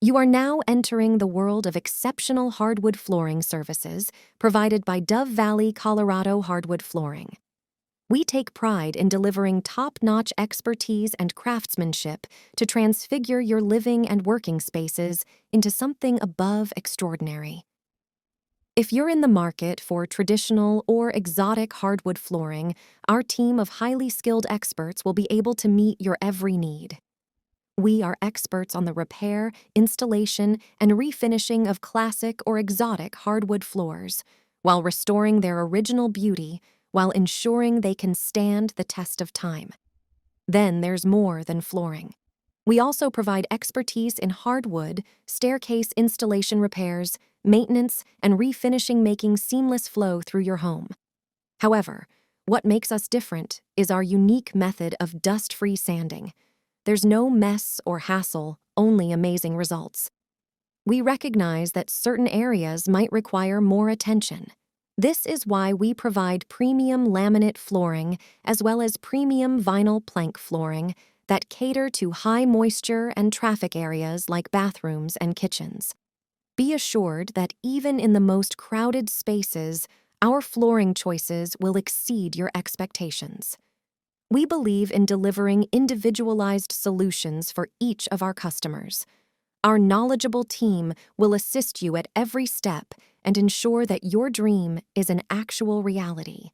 You are now entering the world of exceptional hardwood flooring services provided by Dove Valley, Colorado Hardwood Flooring. We take pride in delivering top-notch expertise and craftsmanship to transfigure your living and working spaces into something above extraordinary. If you're in the market for traditional or exotic hardwood flooring, our team of highly skilled experts will be able to meet your every need. We are experts on the repair, installation, and refinishing of classic or exotic hardwood floors, while restoring their original beauty, while ensuring they can stand the test of time. Then there's more than flooring. We also provide expertise in hardwood, staircase installation repairs, maintenance, and refinishing, making seamless flow through your home. However, what makes us different is our unique method of dust-free sanding. There's no mess or hassle, only amazing results. We recognize that certain areas might require more attention. This is why we provide premium laminate flooring as well as premium vinyl plank flooring that cater to high moisture and traffic areas like bathrooms and kitchens. Be assured that even in the most crowded spaces, our flooring choices will exceed your expectations. We believe in delivering individualized solutions for each of our customers. Our knowledgeable team will assist you at every step and ensure that your dream is an actual reality.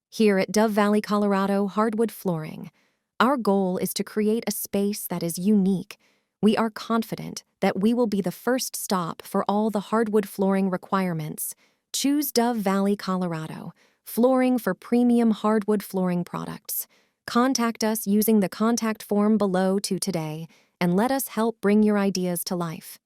Here at Dove Valley, Colorado Hardwood Flooring, our goal is to create a space that is unique. We are confident that we will be the first stop for all the hardwood flooring requirements. Choose Dove Valley, Colorado, flooring for premium hardwood flooring products. Contact us using the contact form below today and let us help bring your ideas to life.